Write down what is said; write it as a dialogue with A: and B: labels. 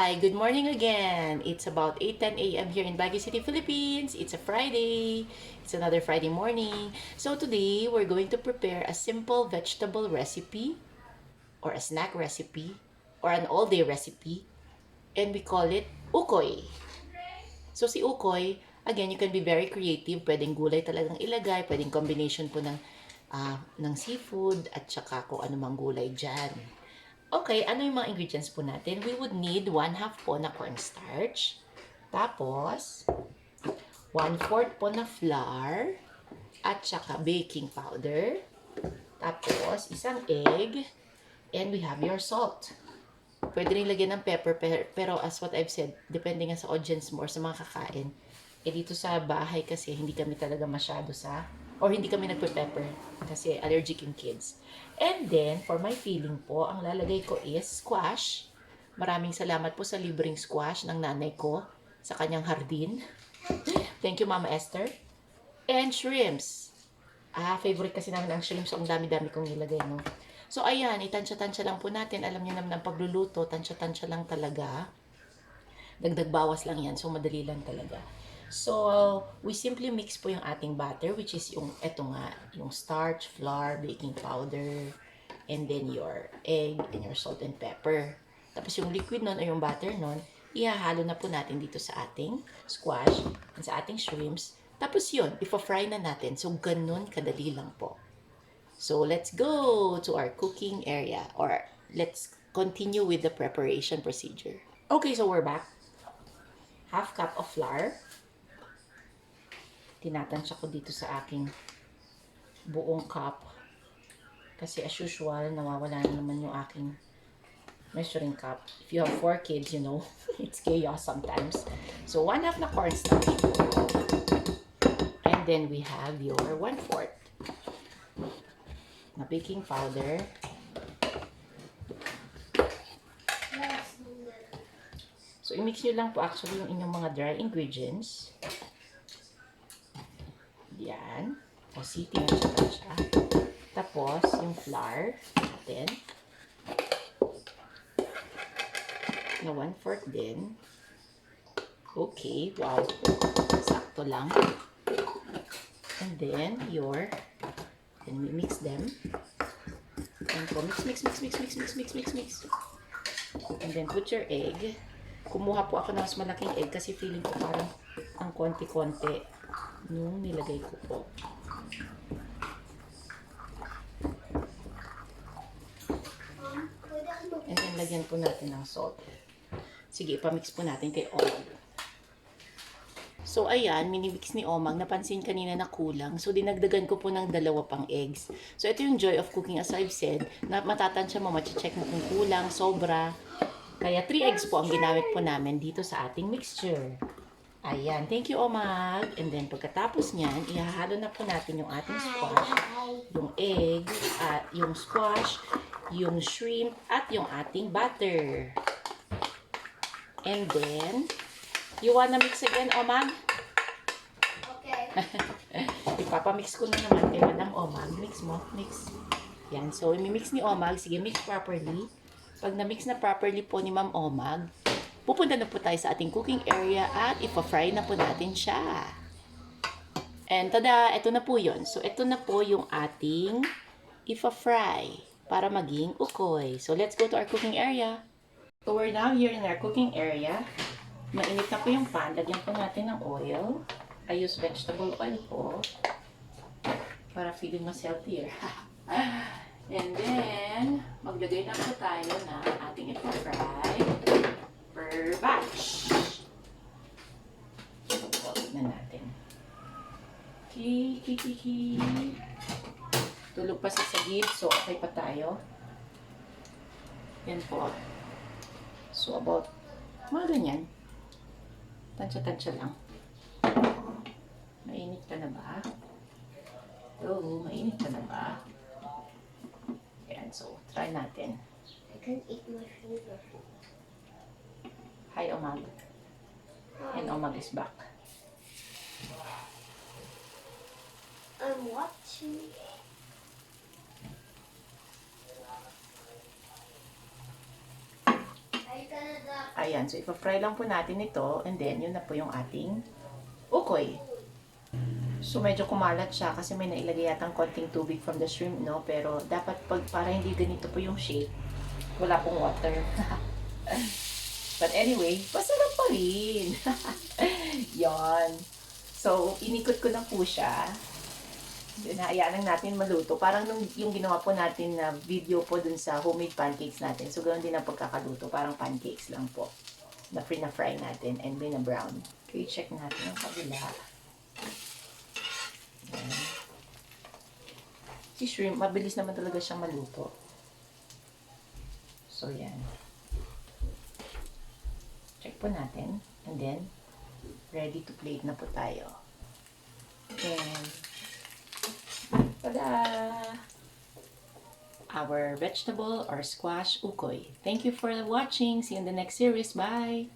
A: Hi, good morning again. It's about 8:10 a.m. here in Baguio City, Philippines. It's a Friday. It's another Friday morning. So today, we're going to prepare a simple vegetable recipe or a snack recipe or an all-day recipe, and we call it Ukoy. So si Ukoy, again, you can be very creative. Pwedeng gulay talagang ilagay, pwedeng combination po ng seafood at saka kung ano mang gulay dyan. Okay, ano yung mga ingredients po natin? We would need 1/2 po na cornstarch. Tapos, 1/4 po na flour. At saka baking powder. Tapos, isang egg. And we have your salt. Pwede rin lagyan ng pepper, pero as what I've said, depende nga sa audience mo or sa mga kakain. Eh dito sa bahay kasi, hindi kami talaga masyado or hindi kami nagpe-pepper kasi allergic yung kids. And then, for my filling po, ang lalagay ko is squash. Maraming salamat po sa libreng squash ng nanay ko sa kanyang hardin. Thank you, Mama Esther. And shrimps. Favorite kasi namin ang shrimps. So, ang dami-dami kong nilagay, no? So, ayan, itansya-tansya lang po natin. Alam niyo naman ang pagluluto, tansya-tansya lang talaga. Dagdag bawas lang yan. So, madali lang talaga. So, we simply mix po yung ating batter, which is eto nga, yung starch, flour, baking powder, and then your egg, and your salt and pepper. Tapos yung liquid nun, o yung batter nun, ihahalo na po natin dito sa ating squash, and sa ating shrimps. Tapos yun, ipa-fry na natin. So, ganun kadali lang po. So, let's go to our cooking area, or let's continue with the preparation procedure. Okay, so we're back. 1/2 cup of flour. Tinatansya ko dito sa aking buong cup. Kasi as usual, nawawala na naman yung aking measuring cup. If you have 4 kids, you know, it's chaos sometimes. So, 1/2 na cornstarch. And then we have your 1/4 na baking powder. So, i-mix nyo lang po actually yung inyong mga dry ingredients. Yan. O, tinatsa-tansya. Tapos, yung flour natin. Na 1/4 din. Okay. Wow. Sakto lang. And then, then we mix them. And po, mix. And then, put your egg. Kumuha po ako ng mas malaking egg kasi feeling ko parang ang konti-konti nung nilagay ko po. And then, lagyan po natin ng salt. Sige, ipamix po natin kay Omag. So, ayan, minimix ni Omag. Napansin kanina na kulang. So, dinagdagan ko po ng 2 pang eggs. So, ito yung joy of cooking as I've said. Na matatansya mo, check mo kung kulang, sobra. Kaya 3 eggs po ang ginamit po namin dito sa ating mixture. Ayan, thank you, Omag. And then, pagkatapos niyan, ihahalo na po natin yung ating squash, yung egg, at yung squash, yung shrimp, at yung ating butter. And then, you wanna mix again, Omag?
B: Okay.
A: Ipapamix ko na naman kay Madam Omag. Mix mo, mix. Yan, so, imimix ni Omag. Sige, mix properly. Pag na-mix na properly po ni Ma'am Omag, pupunta na po tayo sa ating cooking area at ipa-fry na po natin siya. And tada, ito na po yun. So, ito na po yung ating ipa-fry para maging ukoy. So, let's go to our cooking area. So, we're now here in our cooking area. Mainit na po yung pan. Lagyan po natin ng oil. I use vegetable oil po para feeling mas healthier. And then, maglagay na po tayo na ating ipa-fry per batch. So, tignan natin. Kiki. Tulog pa sa sagid, so okay pa tayo. Yan po. So, about mga ganyan. Tansya-tansya lang. Mainit ka na ba? Oo, mainit ka na ba? Yan, so, try natin.
B: I can't eat my finger.
A: Hi, Omag. And Omag is back.
B: I'm watching.
A: Ayan, so ipa-fry lang po natin ito and then yun na po yung ating ukoy. So medyo kumalat siya kasi may nailagay yatang konting tubig from the shrimp, no? Pero dapat para hindi ganito po yung shape, wala pong water. But anyway, masarap pa rin. Yon. So, inikot ko na po siya. Then, hayaan lang natin maluto. Parang yung ginawa po natin na video po dun sa homemade pancakes natin. So, ganoon din ang pagkakaluto. Parang pancakes lang po. Na-fry natin and brown. Okay, check natin ang kabila. Ayan. Si shrimp, mabilis naman talaga siyang maluto. So, yan. Check po natin. And then, ready to plate na po tayo. And, tada! Our vegetable or squash ukoy. Thank you for watching. See you in the next series. Bye!